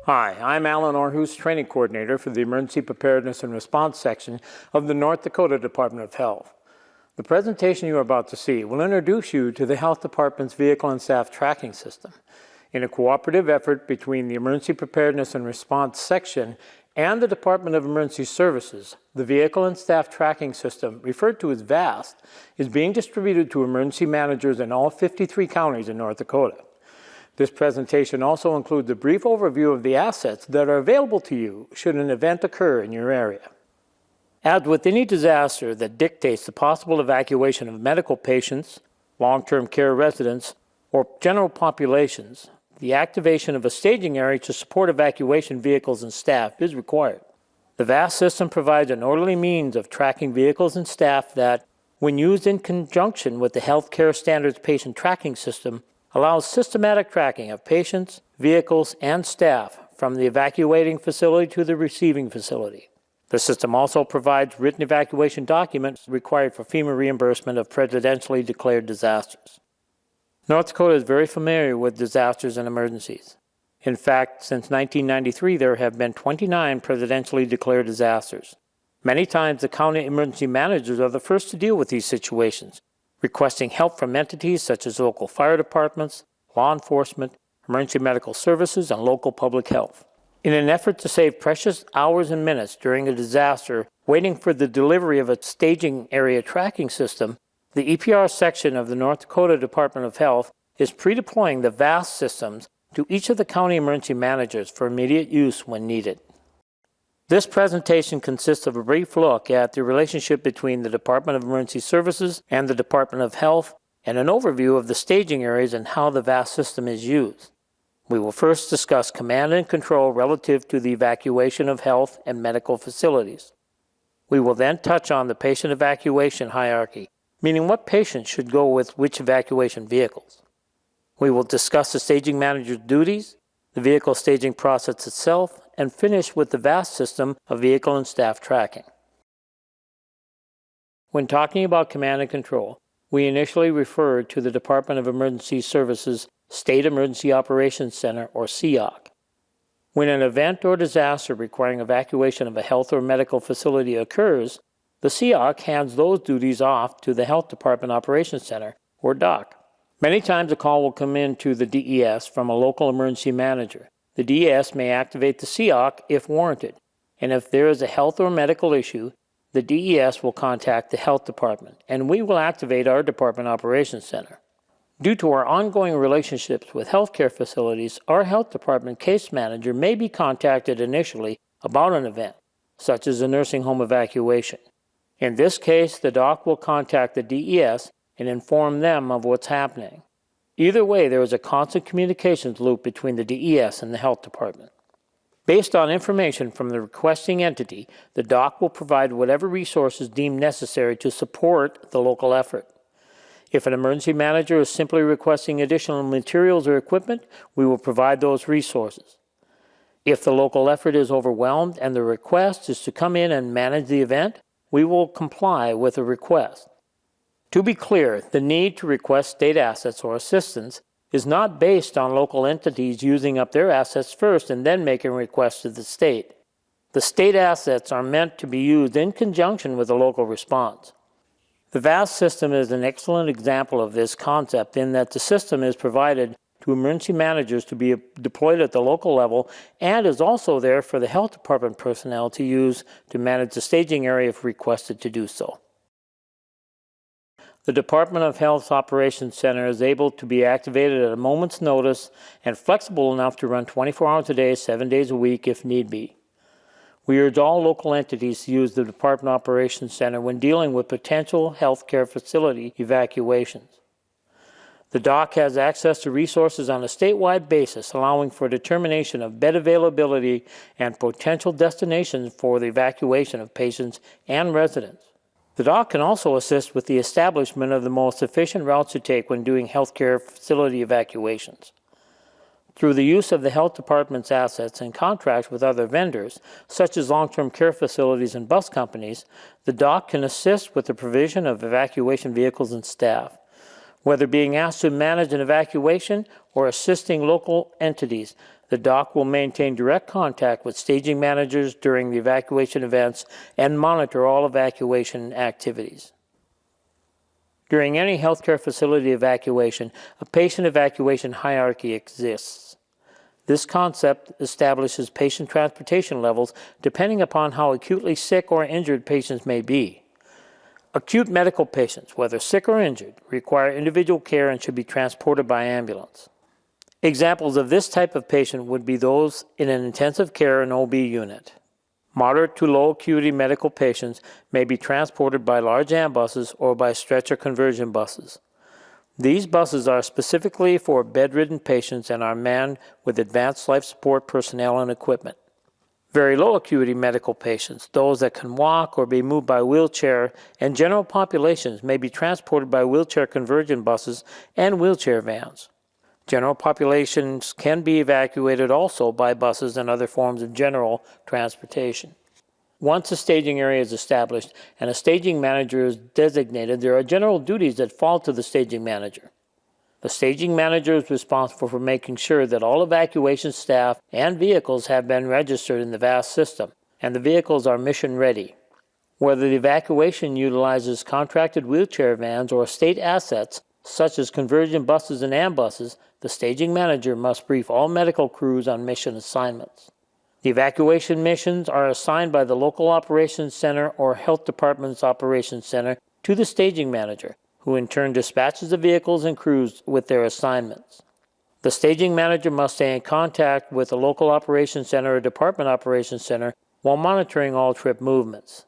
Hi, I'm Alan Orhus, Training Coordinator for the Emergency Preparedness and Response section of the North Dakota Department of Health. The presentation you are about to see will introduce you to the Health Department's Vehicle and Staff Tracking System. In a cooperative effort between the Emergency Preparedness and Response section and the Department of Emergency Services, the Vehicle and Staff Tracking System, referred to as VAST, is being distributed to emergency managers in all 53 counties in North Dakota. This presentation also includes a brief overview of the assets that are available to you should an event occur in your area. As with any disaster that dictates the possible evacuation of medical patients, long-term care residents, or general populations, the activation of a staging area to support evacuation vehicles and staff is required. The VAST system provides an orderly means of tracking vehicles and staff that, when used in conjunction with the Healthcare Standards Patient Tracking System, allows systematic tracking of patients, vehicles, and staff from the evacuating facility to the receiving facility. The system also provides written evacuation documents required for FEMA reimbursement of presidentially declared disasters. North Dakota is very familiar with disasters and emergencies. In fact, since 1993, there have been 29 presidentially declared disasters. Many times, the county emergency managers are the first to deal with these situations, requesting help from entities such as local fire departments, law enforcement, emergency medical services, and local public health. In an effort to save precious hours and minutes during a disaster waiting for the delivery of a staging area tracking system, the EPR section of the North Dakota Department of Health is pre-deploying the VAST systems to each of the county emergency managers for immediate use when needed. This presentation consists of a brief look at the relationship between the Department of Emergency Services and the Department of Health, and an overview of the staging areas and how the VAST system is used. We will first discuss command and control relative to the evacuation of health and medical facilities. We will then touch on the patient evacuation hierarchy, meaning what patients should go with which evacuation vehicles. We will discuss the staging manager's duties, the vehicle staging process itself, and finish with the VAST system of vehicle and staff tracking. When talking about command and control, we initially referred to the Department of Emergency Services State Emergency Operations Center, or SEOC. When an event or disaster requiring evacuation of a health or medical facility occurs, the SEOC hands those duties off to the Health Department Operations Center, or DOC. Many times a call will come in to the DES from a local emergency manager. The DES may activate the SEOC if warranted, and if there is a health or medical issue, the DES will contact the Health Department, and we will activate our Department Operations Center. Due to our ongoing relationships with healthcare facilities, our Health Department case manager may be contacted initially about an event, such as a nursing home evacuation. In this case, the DOC will contact the DES and inform them of what's happening. Either way, there is a constant communications loop between the DES and the Health Department. Based on information from the requesting entity, the DOC will provide whatever resources deemed necessary to support the local effort. If an emergency manager is simply requesting additional materials or equipment, we will provide those resources. If the local effort is overwhelmed and the request is to come in and manage the event, we will comply with the request. To be clear, the need to request state assets or assistance is not based on local entities using up their assets first and then making requests to the state. The state assets are meant to be used in conjunction with the local response. The VAST system is an excellent example of this concept in that the system is provided to emergency managers to be deployed at the local level and is also there for the Health Department personnel to use to manage the staging area if requested to do so. The Department of Health's Operations Center is able to be activated at a moment's notice and flexible enough to run 24 hours a day, 7 days a week if need be. We urge all local entities to use the Department Operations Center when dealing with potential healthcare facility evacuations. The DOC has access to resources on a statewide basis, allowing for determination of bed availability and potential destinations for the evacuation of patients and residents. The DOC can also assist with the establishment of the most efficient routes to take when doing healthcare facility evacuations. Through the use of the Health Department's assets and contracts with other vendors, such as long-term care facilities and bus companies, the DOC can assist with the provision of evacuation vehicles and staff. Whether being asked to manage an evacuation or assisting local entities, The doc will maintain direct contact with staging managers during the evacuation events and monitor all evacuation activities. During any healthcare facility evacuation, a patient evacuation hierarchy exists. This concept establishes patient transportation levels depending upon how acutely sick or injured patients may be. Acute medical patients, whether sick or injured, require individual care and should be transported by ambulance. Examples of this type of patient would be those in an intensive care and OB unit. Moderate to low acuity medical patients may be transported by large ambulances or by stretcher conversion buses. These buses are specifically for bedridden patients and are manned with advanced life support personnel and equipment. Very low acuity medical patients, those that can walk or be moved by wheelchair, and general populations may be transported by wheelchair conversion buses and wheelchair vans. General populations can be evacuated also by buses and other forms of general transportation. Once a staging area is established and a staging manager is designated, there are general duties that fall to the staging manager. The staging manager is responsible for making sure that all evacuation staff and vehicles have been registered in the VAS system, and the vehicles are mission ready. Whether the evacuation utilizes contracted wheelchair vans or state assets, such as conversion buses and ambuses, the staging manager must brief all medical crews on mission assignments. The evacuation missions are assigned by the local operations center or health department's operations center to the staging manager, who in turn dispatches the vehicles and crews with their assignments. The staging manager must stay in contact with the local operations center or department operations center while monitoring all trip movements.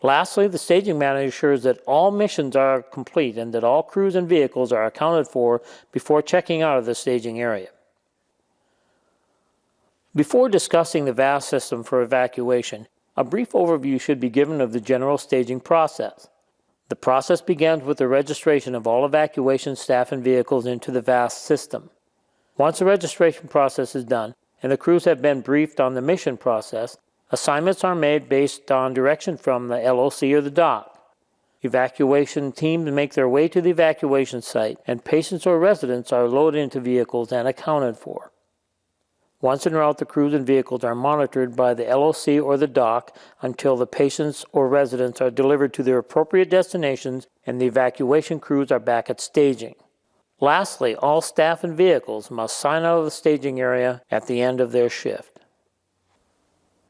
Lastly, the staging manager ensures that all missions are complete and that all crews and vehicles are accounted for before checking out of the staging area. Before discussing the VAS system for evacuation, a brief overview should be given of the general staging process. The process begins with the registration of all evacuation staff and vehicles into the VAS system. Once the registration process is done and the crews have been briefed on the mission process, assignments are made based on direction from the LOC or the doc. Evacuation teams make their way to the evacuation site, and patients or residents are loaded into vehicles and accounted for. Once en route, the crews and vehicles are monitored by the LOC or the doc until the patients or residents are delivered to their appropriate destinations and the evacuation crews are back at staging. Lastly, all staff and vehicles must sign out of the staging area at the end of their shift.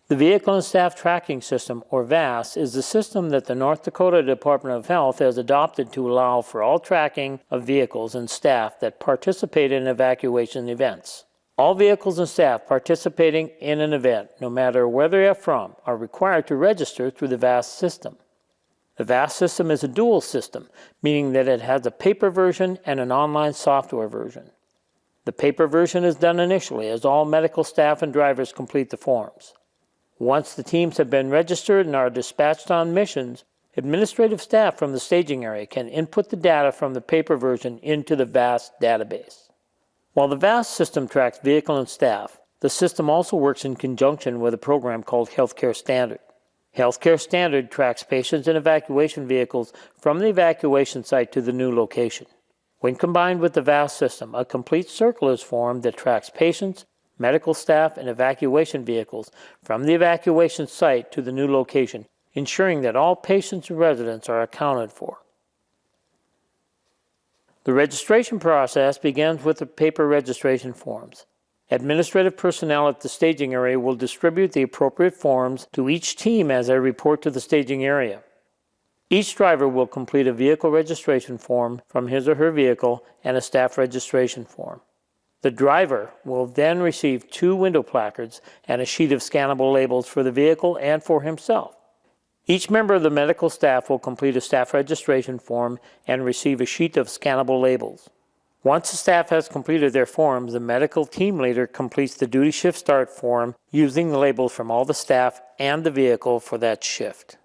The Vehicle and Staff Tracking System, or VAS, is the system that the North Dakota Department of Health has adopted to allow for all tracking of vehicles and staff that participate in evacuation events. All vehicles and staff participating in an event, no matter where they are from, are required to register through the VAS system. The VAS system is a dual system, meaning that it has a paper version and an online software version. The paper version is done initially as all medical staff and drivers complete the forms. Once the teams have been registered and are dispatched on missions, administrative staff from the staging area can input the data from the paper version into the VAS database. While the VAS system tracks vehicle and staff, the system also works in conjunction with a program called Healthcare Standard. Healthcare Standard tracks patients and evacuation vehicles from the evacuation site to the new location. When combined with the VAS system, a complete circle is formed that tracks patients, medical staff, and evacuation vehicles from the evacuation site to the new location, ensuring that all patients and residents are accounted for. The registration process begins with the paper registration forms. Administrative personnel at the staging area will distribute the appropriate forms to each team as they report to the staging area. Each driver will complete a vehicle registration form from his or her vehicle and a staff registration form. The driver will then receive 2 window placards and a sheet of scannable labels for the vehicle and for himself. Each member of the medical staff will complete a staff registration form and receive a sheet of scannable labels. Once the staff has completed their forms, the medical team leader completes the duty shift start form using the labels from all the staff and the vehicle for that shift.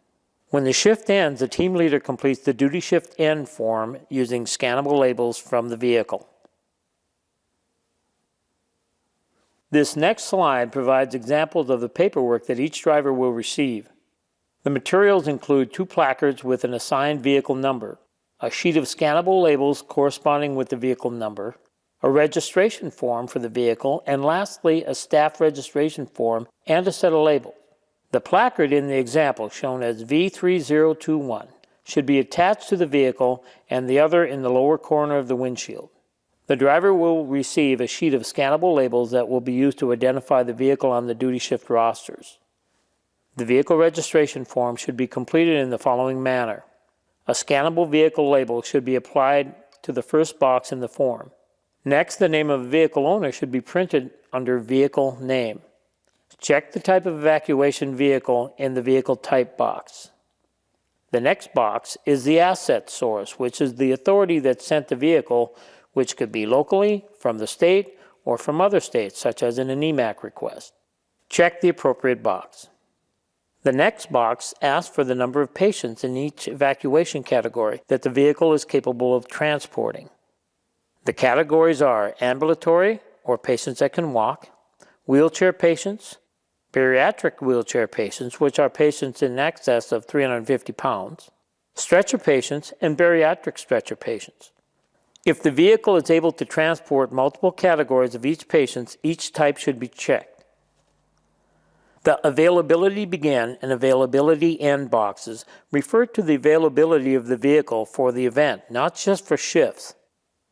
When the shift ends, the team leader completes the duty shift end form using scannable labels from the vehicle. This next slide provides examples of the paperwork that each driver will receive. The materials include 2 placards with an assigned vehicle number, a sheet of scannable labels corresponding with the vehicle number, a registration form for the vehicle, and lastly, a staff registration form and a set of labels. The placard in the example, shown as V3021, should be attached to the vehicle and the other in the lower corner of the windshield. The driver will receive a sheet of scannable labels that will be used to identify the vehicle on the duty shift rosters. The vehicle registration form should be completed in the following manner. A scannable vehicle label should be applied to the first box in the form. Next, the name of the vehicle owner should be printed under Vehicle Name. Check the type of evacuation vehicle in the Vehicle Type box. The next box is the asset source, which is the authority that sent the vehicle, which could be locally, from the state, or from other states, such as in an EMAC request. Check the appropriate box. The next box asks for the number of patients in each evacuation category that the vehicle is capable of transporting. The categories are ambulatory, or patients that can walk, wheelchair patients, bariatric wheelchair patients, which are patients in excess of 350 pounds, stretcher patients, and bariatric stretcher patients. If the vehicle is able to transport multiple categories of each patient, each type should be checked. The availability begin and availability end boxes refer to the availability of the vehicle for the event, not just for shifts.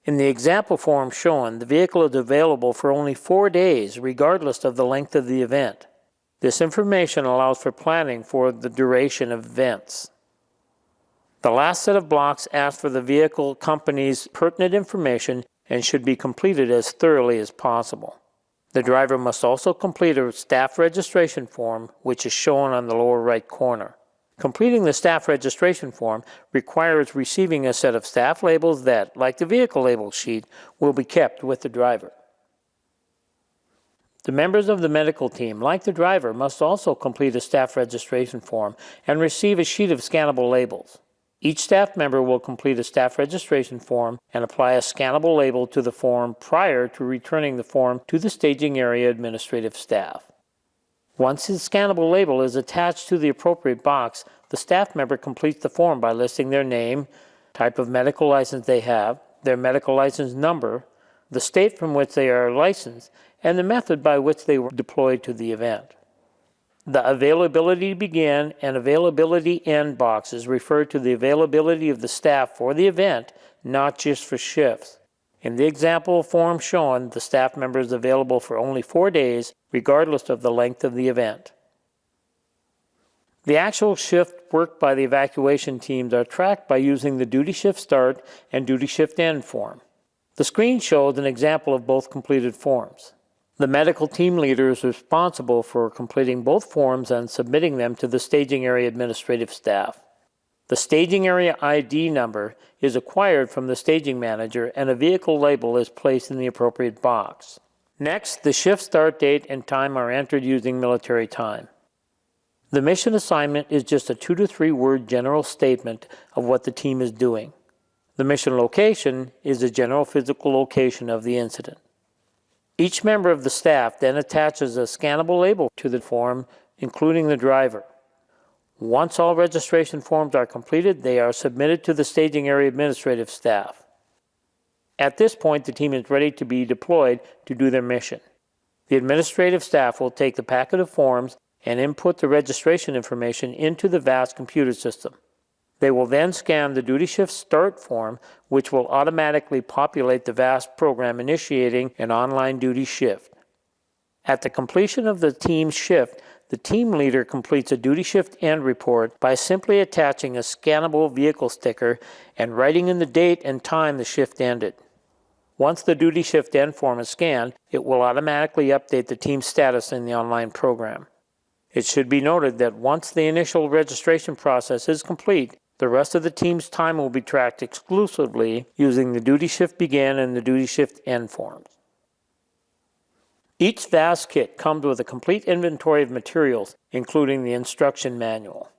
In the example form shown, the vehicle is available for only 4 days, regardless of the length of the event. This information allows for planning for the duration of events. The last set of blocks asks for the vehicle company's pertinent information and should be completed as thoroughly as possible. The driver must also complete a staff registration form, which is shown on the lower right corner. Completing the staff registration form requires receiving a set of staff labels that, like the vehicle label sheet, will be kept with the driver. The members of the medical team, like the driver, must also complete a staff registration form and receive a sheet of scannable labels. Each staff member will complete a staff registration form and apply a scannable label to the form prior to returning the form to the staging area administrative staff. Once the scannable label is attached to the appropriate box, the staff member completes the form by listing their name, type of medical license they have, their medical license number, the state from which they are licensed, and the method by which they were deployed to the event. The availability begin and availability end boxes refer to the availability of the staff for the event, not just for shifts. In the example form shown, the staff member is available for only 4 days, regardless of the length of the event. The actual shift worked by the evacuation teams are tracked by using the duty shift start and duty shift end form. The screen shows an example of both completed forms. The medical team leader is responsible for completing both forms and submitting them to the staging area administrative staff. The staging area ID number is acquired from the staging manager and a vehicle label is placed in the appropriate box. Next, the shift start date and time are entered using military time. The mission assignment is just a 2 to 3 word general statement of what the team is doing. The mission location is the general physical location of the incident. Each member of the staff then attaches a scannable label to the form, including the driver. Once all registration forms are completed, they are submitted to the staging area administrative staff. At this point, the team is ready to be deployed to do their mission. The administrative staff will take the packet of forms and input the registration information into the VAS computer system. They will then scan the duty shift start form, which will automatically populate the VAS program initiating an online duty shift. At the completion of the team's shift, the team leader completes a duty shift end report by simply attaching a scannable vehicle sticker and writing in the date and time the shift ended. Once the duty shift end form is scanned, it will automatically update the team's status in the online program. It should be noted that once the initial registration process is complete, the rest of the team's time will be tracked exclusively using the duty shift begin and the duty shift end forms. Each VAS kit comes with a complete inventory of materials, including the instruction manual.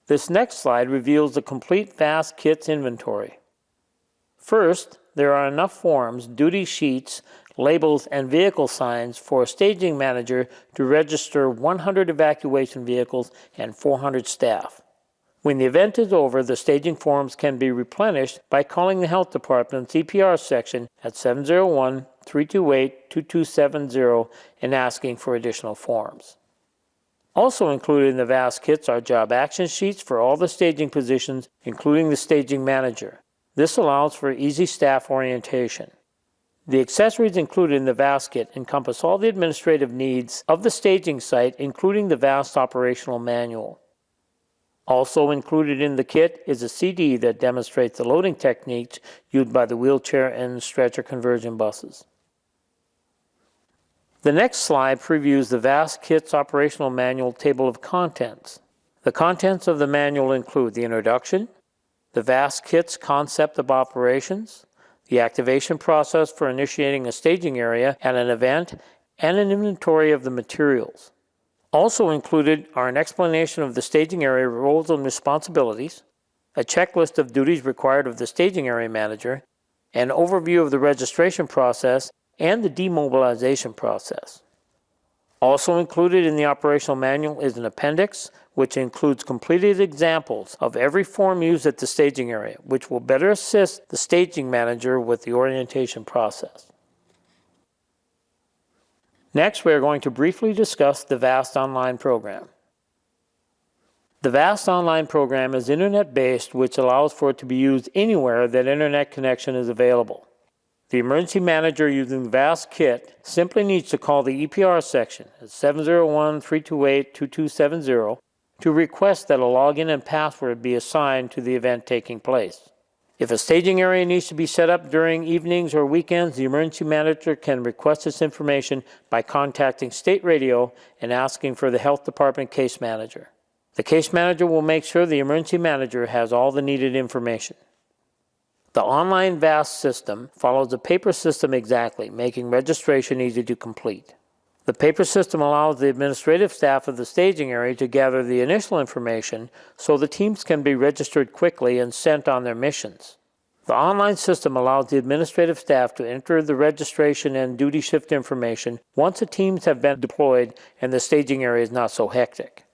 This next slide reveals the complete VAS kit's inventory. First, there are enough forms, duty sheets, labels, and vehicle signs for a staging manager to register 100 evacuation vehicles and 400 staff. When the event is over, the staging forms can be replenished by calling the Health Department's EPR section at 701-328-2270 and asking for additional forms. Also included in the VAST kits are job action sheets for all the staging positions, including the staging manager. This allows for easy staff orientation. The accessories included in the VAST kit encompass all the administrative needs of the staging site, including the VAST operational manual. Also included in the kit is a CD that demonstrates the loading techniques used by the wheelchair and stretcher conversion buses. The next slide previews the VAST kit's operational manual table of contents. The contents of the manual include the introduction, the VAST kit's concept of operations, the activation process for initiating a staging area at an event, and an inventory of the materials. Also included are an explanation of the staging area roles and responsibilities, a checklist of duties required of the staging area manager, an overview of the registration process, and the demobilization process. Also included in the operational manual is an appendix, which includes completed examples of every form used at the staging area, which will better assist the staging manager with the orientation process. Next, we are going to briefly discuss the VAST Online program. The VAST Online program is internet-based, which allows for it to be used anywhere that internet connection is available. The emergency manager using the VAST kit simply needs to call the EPR section at 701-328-2270 to request that a login and password be assigned to the event taking place. If a staging area needs to be set up during evenings or weekends, the emergency manager can request this information by contacting State Radio and asking for the Health Department case manager. The case manager will make sure the emergency manager has all the needed information. The online VAST system follows the paper system exactly, making registration easy to complete. The paper system allows the administrative staff of the staging area to gather the initial information so the teams can be registered quickly and sent on their missions. The online system allows the administrative staff to enter the registration and duty shift information once the teams have been deployed and the staging area is not so hectic.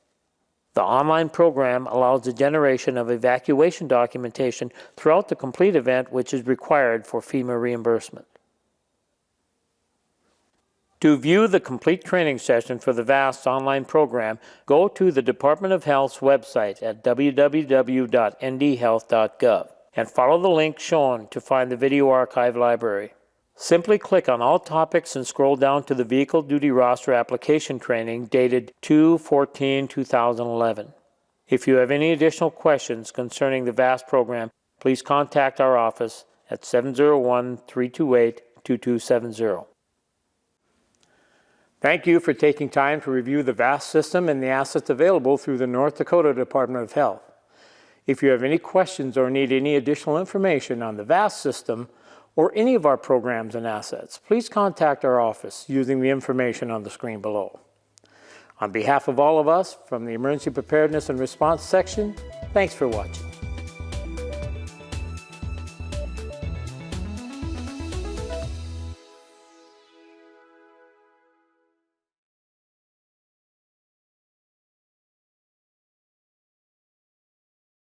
The online program allows the generation of evacuation documentation throughout the complete event, which is required for FEMA reimbursement. To view the complete training session for the VAST online program, go to the Department of Health's website at www.ndhealth.gov and follow the link shown to find the video archive library. Simply click on all topics and scroll down to the Vehicle Duty Roster Application Training dated 2/14/2011. If you have any additional questions concerning the VAST program, please contact our office at 701-328-2270. Thank you for taking time to review the VAST system and the assets available through the North Dakota Department of Health. If you have any questions or need any additional information on the VAST system or any of our programs and assets, please contact our office using the information on the screen below. On behalf of all of us from the Emergency Preparedness and Response section, thanks for watching.